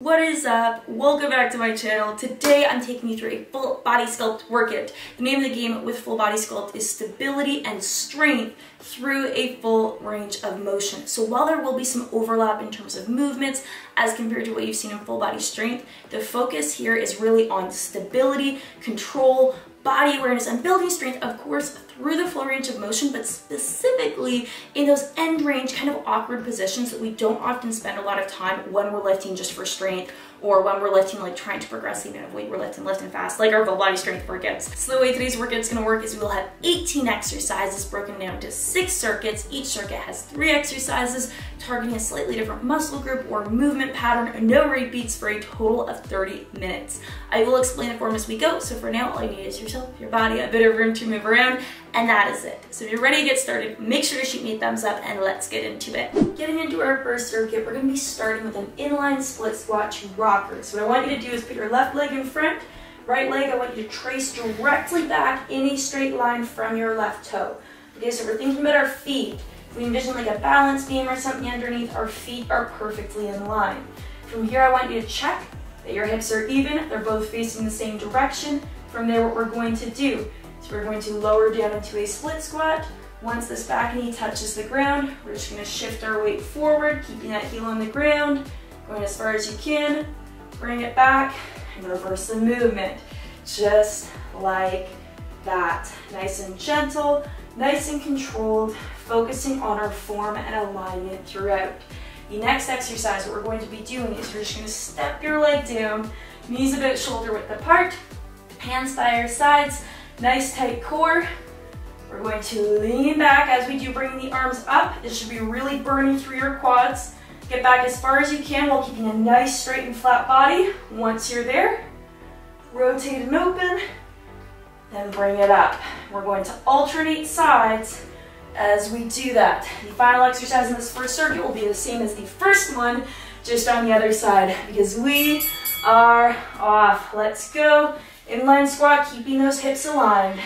What is up? Welcome back to my channel. Today I'm taking you through a full body sculpt workout. The name of the game with full body sculpt is stability and strength through a full range of motion. So while there will be some overlap in terms of movements as compared to what you've seen in full body strength, the focus here is really on stability, control, body awareness, and building strength, of course, through the full range of motion, but specifically in those end range kind of awkward positions that we don't often spend a lot of time when we're lifting just for strength or when we're lifting like trying to progress the amount of weight we're lifting fast, like our full body strength workouts. So the way today's workout is going to work is we will have 18 exercises broken down to 6 circuits. Each circuit has 3 exercises targeting a slightly different muscle group or movement pattern, no repeats for a total of 30 minutes. I will explain the form as we go, so for now all you need is yourself, your body, a bit of room to move around, and that is it. So if you're ready to get started, make sure to shoot me a thumbs up and let's get into it. Getting into our first circuit, we're going to be starting with an inline split squat to rockers. So what I want you to do is put your left leg in front, right leg I want you to trace directly back in a straight line from your left toe. Okay, so we're thinking about our feet. If we envision like a balance beam or something underneath, our feet are perfectly in line. From here I want you to check that your hips are even, they're both facing the same direction. From there what we're going to do, so we're going to lower down into a split squat. Once this back knee touches the ground, we're just going to shift our weight forward, keeping that heel on the ground, going as far as you can, bring it back, and reverse the movement. Just like that. Nice and gentle, nice and controlled, focusing on our form and alignment throughout. The next exercise, what we're going to be doing is you're just going to step your leg down, knees about shoulder width apart, hands by our sides, nice tight core. We're going to lean back as we do, bringing the arms up. This should be really burning through your quads. Get back as far as you can while keeping a nice straight and flat body. Once you're there, rotate and open, then bring it up. We're going to alternate sides as we do that. The final exercise in this first circuit will be the same as the first one, just on the other side, because we are off. Let's go. Inline squat, keeping those hips aligned.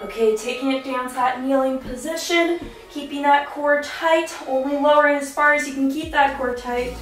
Okay, taking it down to that kneeling position, keeping that core tight, only lowering as far as you can keep that core tight.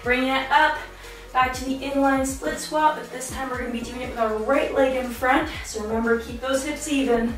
Bringing it up, back to the inline split squat, but this time we're going to be doing it with our right leg in front. So remember, keep those hips even.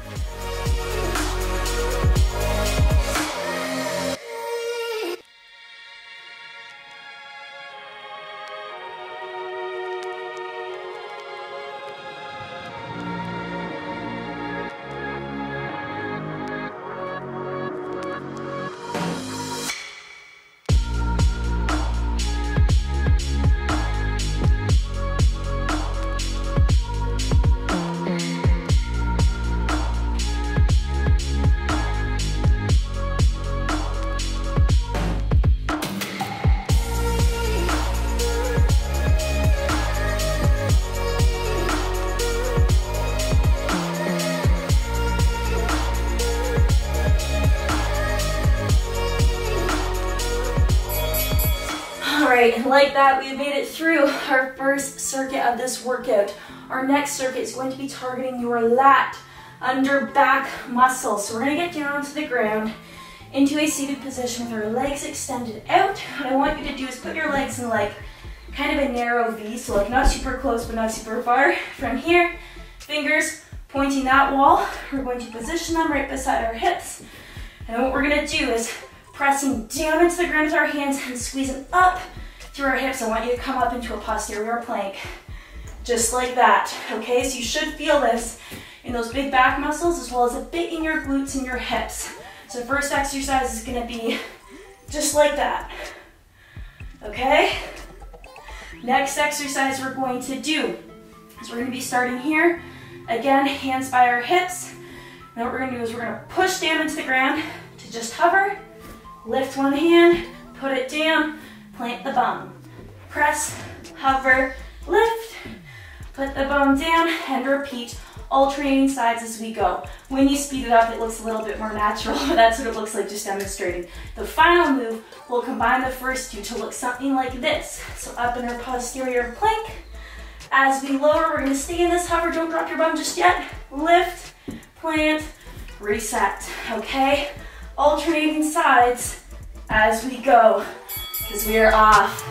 right, and like that, we've made it through our first circuit of this workout. Our next circuit is going to be targeting your lat, under back muscles. So we're gonna get down onto the ground into a seated position with our legs extended out. What I want you to do is put your legs in like kind of a narrow V, so like not super close but not super far. From here, fingers pointing that wall. We're going to position them right beside our hips. And what we're gonna do is pressing down into the ground with our hands and squeezing up through our hips. I want you to come up into a posterior plank, just like that, okay? So you should feel this in those big back muscles as well as a bit in your glutes and your hips. So the first exercise is gonna be just like that, okay? Next exercise we're going to do is we're gonna be starting here. Again, hands by our hips. Now what we're gonna do is we're gonna push down into the ground to just hover, lift one hand, put it down, plant the bum. Press, hover, lift, put the bum down, and repeat, alternating sides as we go. When you speed it up, it looks a little bit more natural, but that's what it looks like just demonstrating. The final move will combine the first two to look something like this. So up in our posterior plank. As we lower, we're gonna stay in this hover, don't drop your bum just yet. Lift, plant, reset, okay? Alternating sides as we go, because we are off.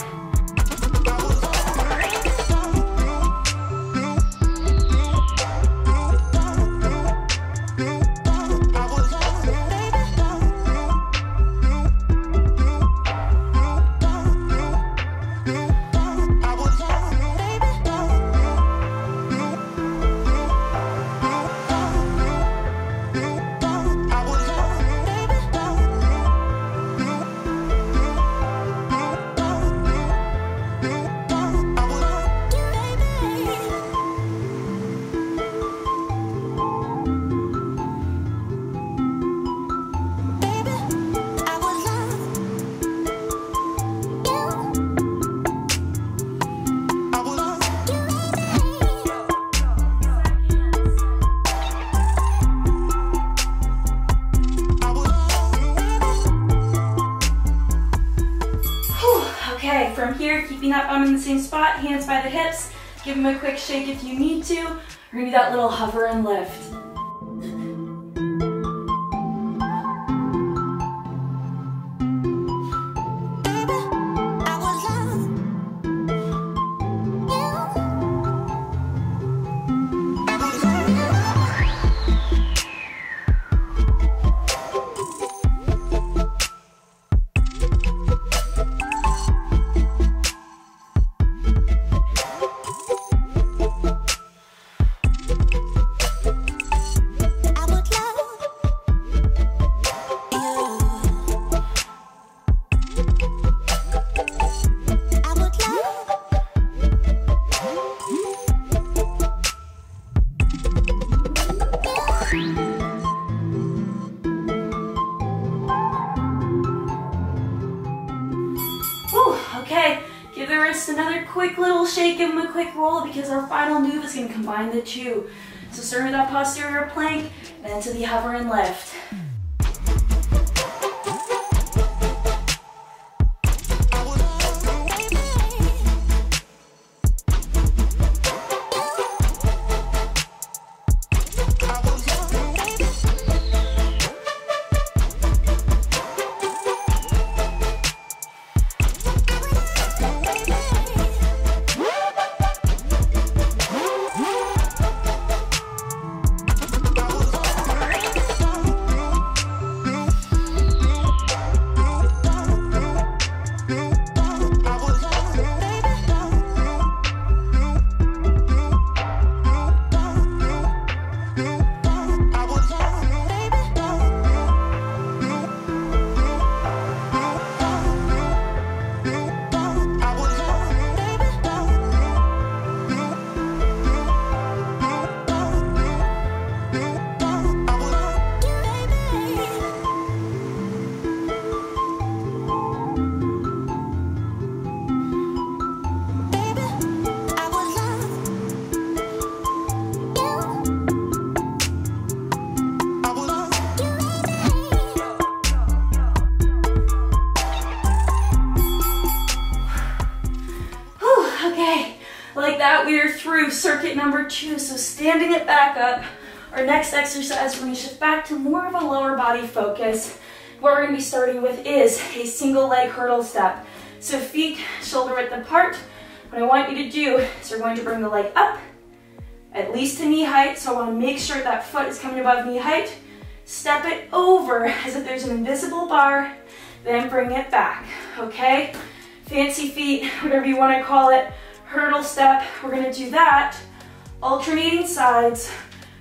Okay, from here, keeping that bum in the same spot, hands by the hips. Give them a quick shake if you need to. We're gonna do that little hover and lift. Okay, give the wrist another quick little shake, give them a quick roll because our final move is going to combine the two. So start with that posterior plank, then to the hover and lift. Like that, we are through circuit number 2. So standing it back up, our next exercise, we're going to shift back to more of a lower body focus. What we're going to be starting with is a single leg hurdle step. So feet shoulder width apart. What I want you to do is we're going to bring the leg up, at least to knee height. So I want to make sure that foot is coming above knee height. Step it over as if there's an invisible bar, then bring it back, okay? Fancy feet, whatever you want to call it, hurdle step. We're going to do that, alternating sides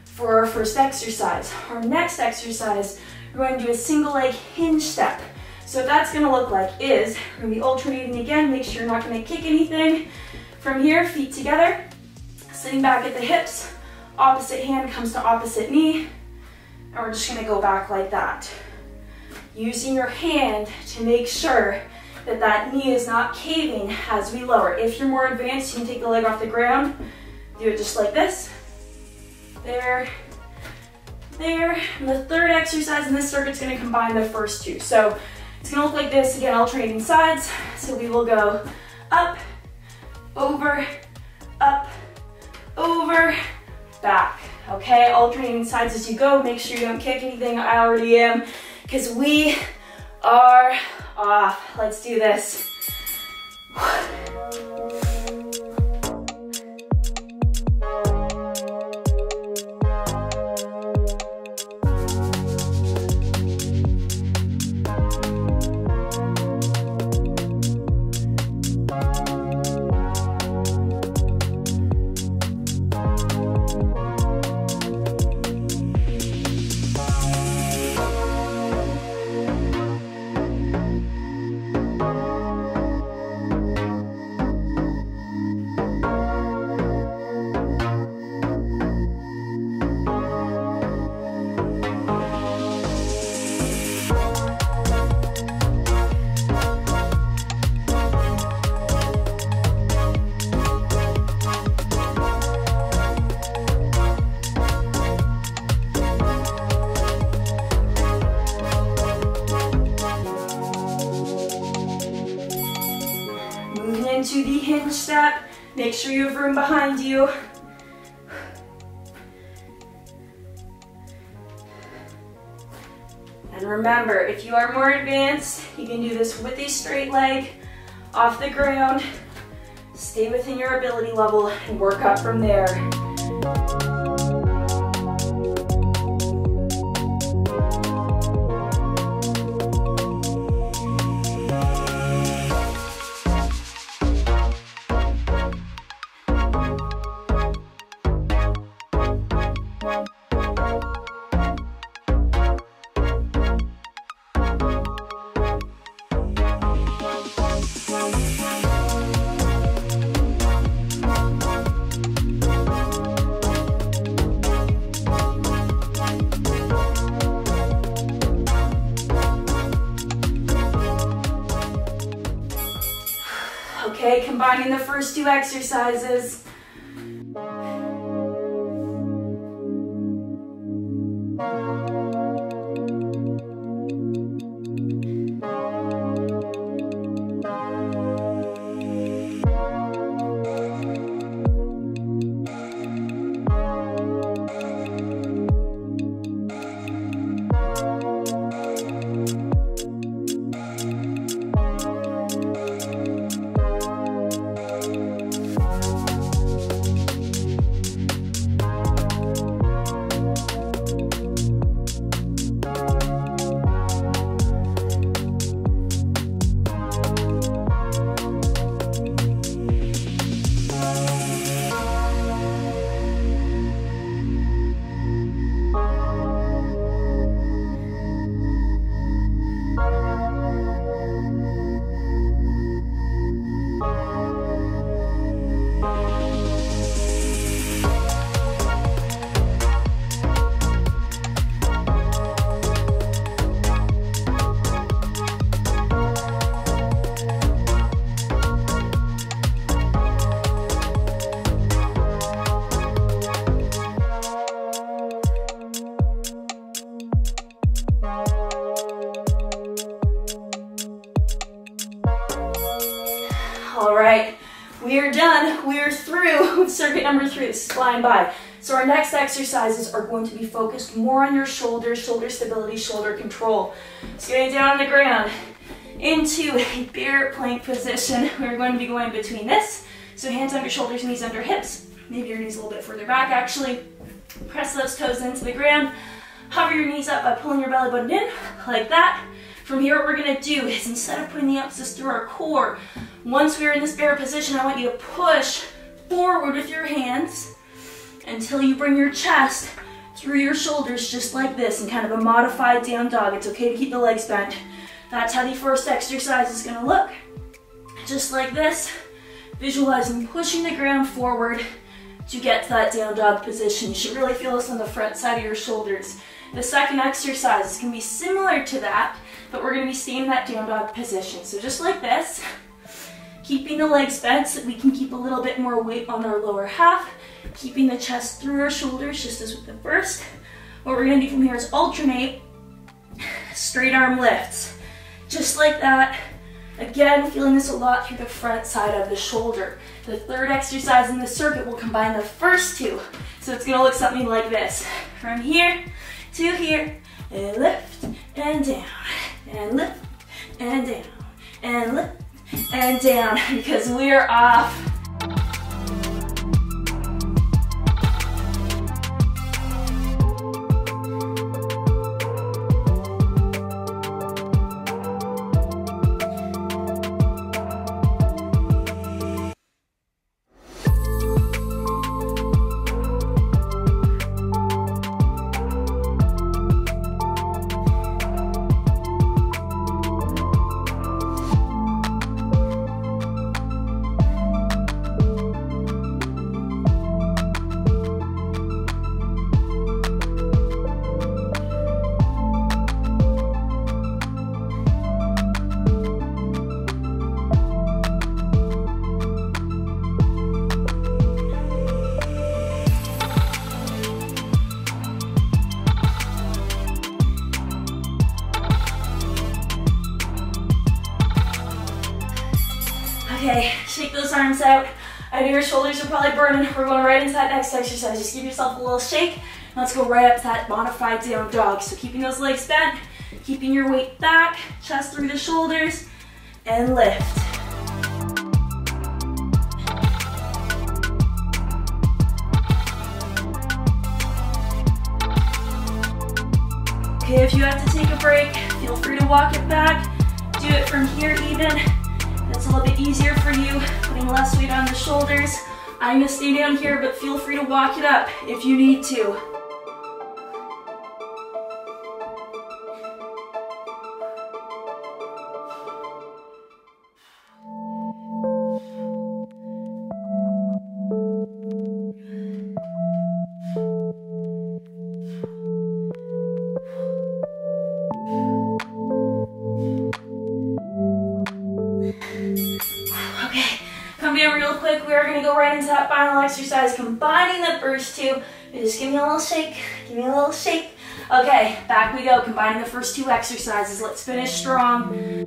for our first exercise. Our next exercise, we're going to do a single leg hinge step. So what that's going to look like is, we're going to be alternating again, make sure you're not going to kick anything. From here, feet together, sitting back at the hips, opposite hand comes to opposite knee, and we're just going to go back like that. Using your hand to make sure that that knee is not caving as we lower. If you're more advanced, you can take the leg off the ground, do it just like this. There, there. And the third exercise in this circuit is going to combine the first two. So it's going to look like this, again, alternating sides. So we will go up, over, back. Okay, alternating sides as you go. Make sure you don't kick anything. I already am, because we are off. Let's do this. Into the hinge step. Make sure you have room behind you. And remember, if you are more advanced, you can do this with a straight leg off the ground. Stay within your ability level and work up from there. Okay, combining the first two exercises. We are done. We are through with circuit number 3. This is flying by. So our next exercises are going to be focused more on your shoulders, shoulder stability, shoulder control. So getting down on the ground into a bear plank position. We're going to be going between this. So hands under shoulders, knees under hips. Maybe your knees a little bit further back actually. Press those toes into the ground. Hover your knees up by pulling your belly button in, like that. From here, what we're gonna do is instead of putting the emphasis through our core, once we're in this bear position, I want you to push forward with your hands until you bring your chest through your shoulders just like this in kind of a modified down dog. It's okay to keep the legs bent. That's how the first exercise is gonna look. Just like this, visualizing pushing the ground forward to get to that down dog position. You should really feel this on the front side of your shoulders. The second exercise is gonna be similar to that, but we're gonna be staying in that down dog position. So just like this, keeping the legs bent so that we can keep a little bit more weight on our lower half, keeping the chest through our shoulders just as with the first. What we're gonna do from here is alternate straight arm lifts. Just like that. Again, feeling this a lot through the front side of the shoulder. The third exercise in the circuit will combine the first two. So it's gonna look something like this. From here to here, and lift and down, and lift and down, and lift and down, because we are off. Okay, shake those arms out. I know your shoulders are probably burning. We're going right into that next exercise. Just give yourself a little shake. Let's go right up to that modified down dog. So keeping those legs bent, keeping your weight back, chest through the shoulders, and lift. Okay, if you have to take a break, feel free to walk it back. Do it from here even. That's a little bit easier for you, putting less weight on the shoulders. I'm gonna stay down here, but feel free to walk it up if you need to. Real quick, we are going to go right into that final exercise, combining the first two. Just give me a little shake, give me a little shake. Okay, back we go, combining the first two exercises. Let's finish strong.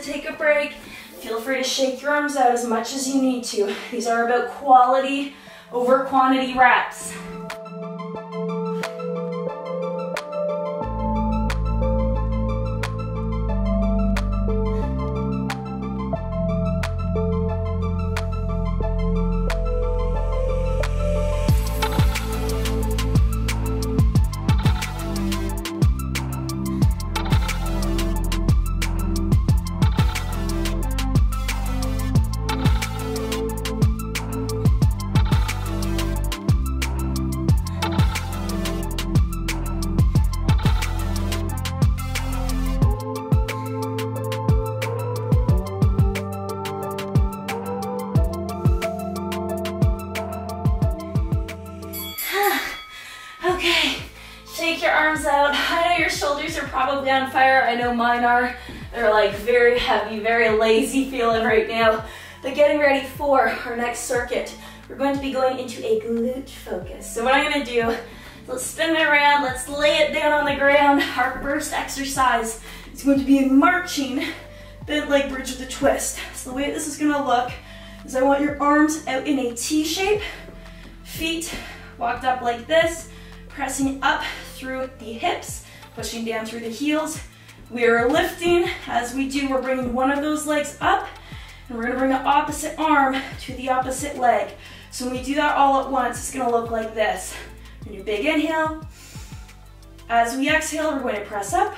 Take a break. Feel free to shake your arms out as much as you need to. These are about quality over quantity reps. Okay, Shake your arms out. I know your shoulders are probably on fire. I know mine are. They're like very heavy, very lazy feeling right now. But getting ready for our next circuit, we're going to be going into a glute focus. So what I'm going to do, let's spin it around. Let's lay it down on the ground. Our first exercise is going to be a marching bent leg bridge with a twist. So the way this is going to look is I want your arms out in a T shape, feet walked up like this, pressing up through the hips, pushing down through the heels. We are lifting. As we do, we're bringing one of those legs up, and we're going to bring the opposite arm to the opposite leg. So when we do that all at once, it's going to look like this. And your big inhale. As we exhale, we're going to press up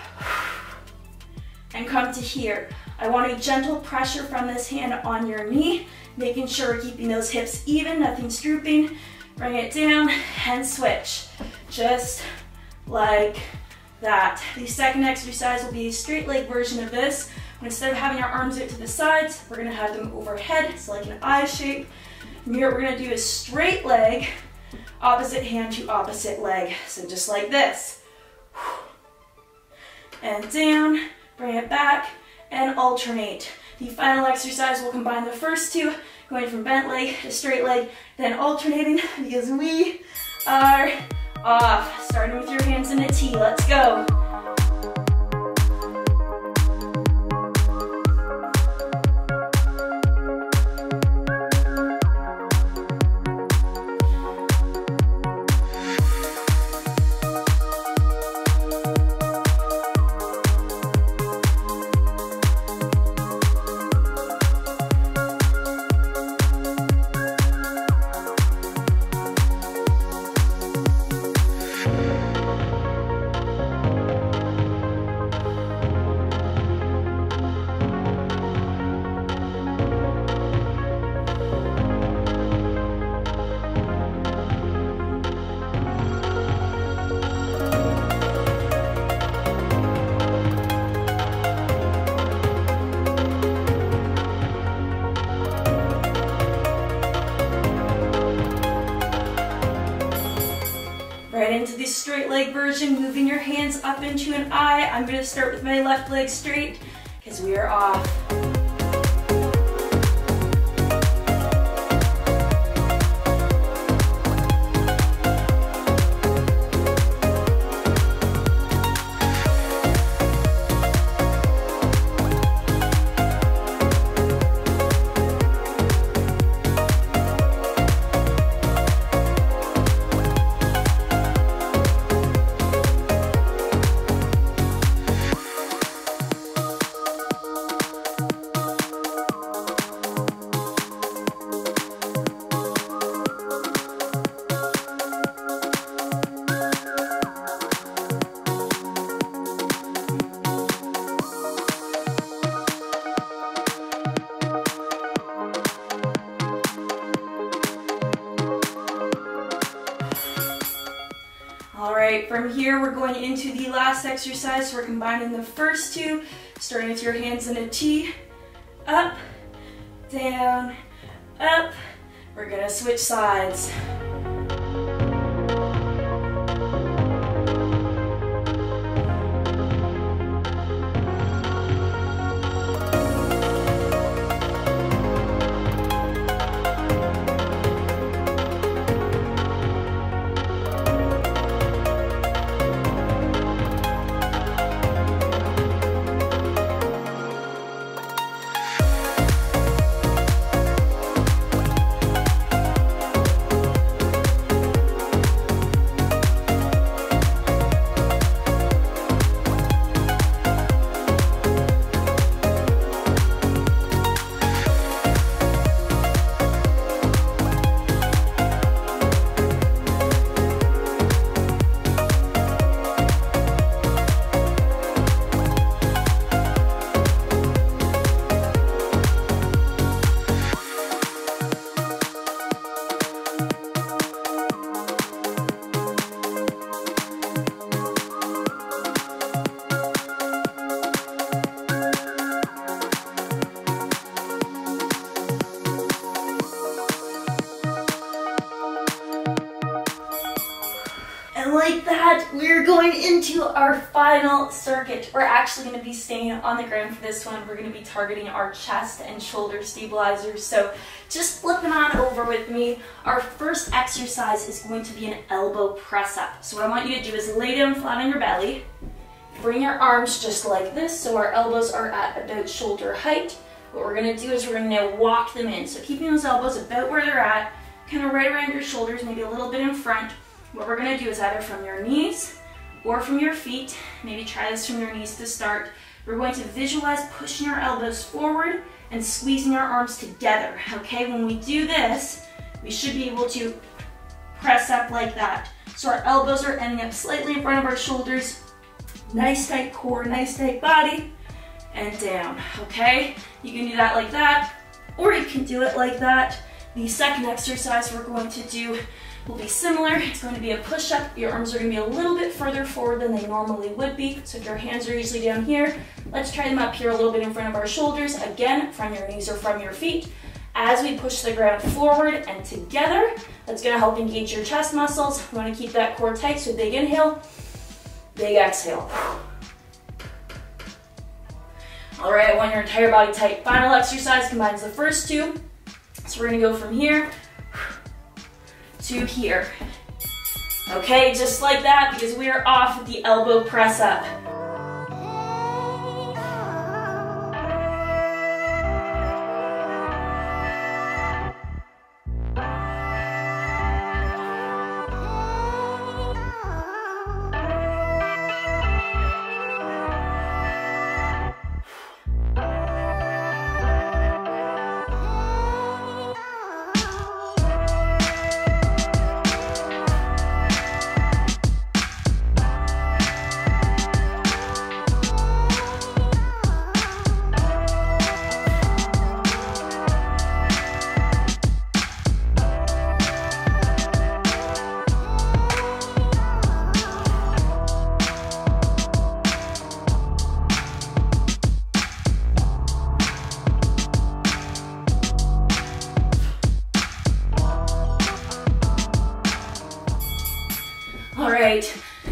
and come to here. I want a gentle pressure from this hand on your knee, making sure we're keeping those hips even, nothing's drooping. Bring it down and switch, just like that. The second exercise will be a straight leg version of this. Instead of having our arms out to the sides, we're gonna have them overhead, so like an I shape. And here what we're gonna do is straight leg, opposite hand to opposite leg. So just like this. And down, bring it back, and alternate. The final exercise will combine the first two, going from bent leg to straight leg, then alternating because we are off. Starting with your hands in a T, let's go. Right into the straight leg version, moving your hands up into an I. I'm going to start with my left leg straight because we are off. All right, from here we're going into the last exercise. We're combining the first two, starting with your hands in a T, up, down, up. We're gonna switch sides. And like that, we're going into our final circuit. We're actually going to be staying on the ground for this one. We're going to be targeting our chest and shoulder stabilizers. So just flipping on over with me. Our first exercise is going to be an elbow press up. So what I want you to do is lay down flat on your belly. Bring your arms just like this, so our elbows are at about shoulder height. What we're going to do is we're going to now walk them in. So keeping those elbows about where they're at, kind of right around your shoulders, maybe a little bit in front. What we're going to do is either from your knees or from your feet, maybe try this from your knees to start. We're going to visualize pushing our elbows forward and squeezing our arms together, okay? When we do this, we should be able to press up like that. So our elbows are ending up slightly in front of our shoulders. Nice tight core, nice tight body, and down, okay? You can do that like that, or you can do it like that. The second exercise we're going to do will be similar. It's going to be a push-up. Your arms are going to be a little bit further forward than they normally would be. So if your hands are usually down here, let's try them up here a little bit in front of our shoulders. Again, from your knees or from your feet. As we push the ground forward and together, that's going to help engage your chest muscles. We want to keep that core tight, so big inhale, big exhale. All right, I want your entire body tight. Final exercise combines the first two. So we're going to go from here to here. Okay, just like that, because we are off with the elbow press up.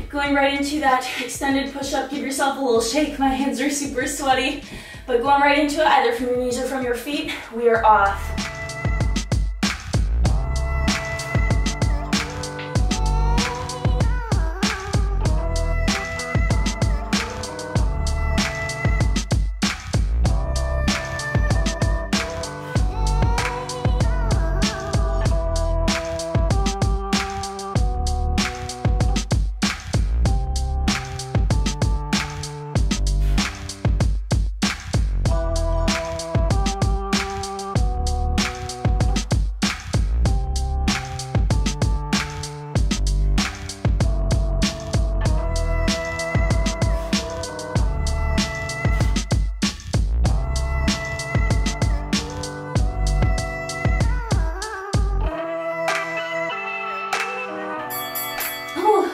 Going right into that extended push-up, give yourself a little shake. My hands are super sweaty, but going right into it, either from your knees or from your feet, we are off.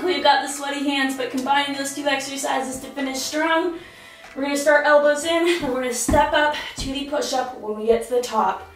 We've got the sweaty hands, but combining those two exercises to finish strong. We're going to start elbows in, and we're going to step up to the push-up when we get to the top.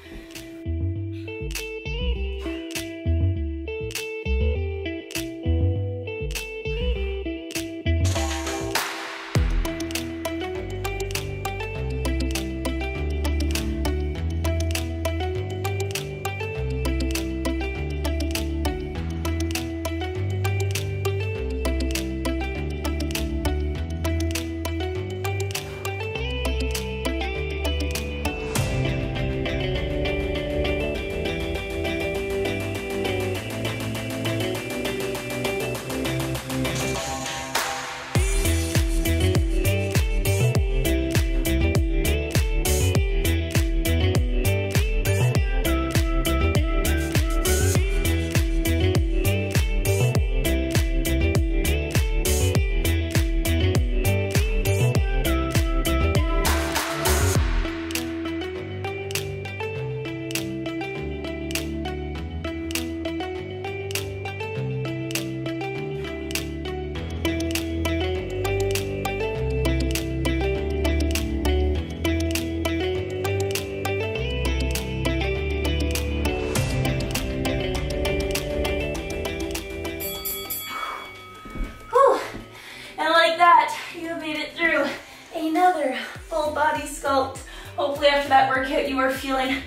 body sculpt. Hopefully after that workout you are feeling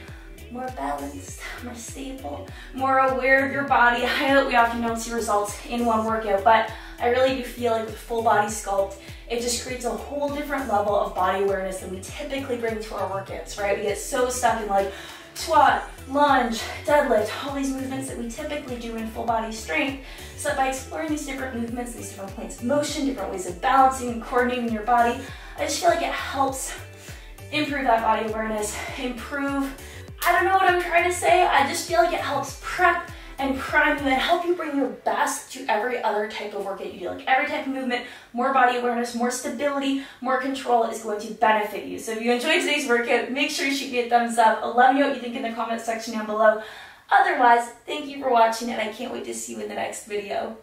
more balanced, more stable, more aware of your body. I know we often don't see results in one workout, but I really do feel like with full body sculpt, it just creates a whole different level of body awareness than we typically bring to our workouts, right? We get so stuck in like squat, lunge, deadlift, all these movements that we typically do in full body strength. So by exploring these different movements, these different points of motion, different ways of balancing and coordinating your body, I just feel like it helps improve that body awareness, I don't know what I'm trying to say, I just feel like it helps prep and prime you and help you bring your best to every other type of workout you do. Like every type of movement, more body awareness, more stability, more control is going to benefit you. So if you enjoyed today's workout, make sure you shoot me a thumbs up. Let me know what you think in the comment section down below. Otherwise, thank you for watching and I can't wait to see you in the next video.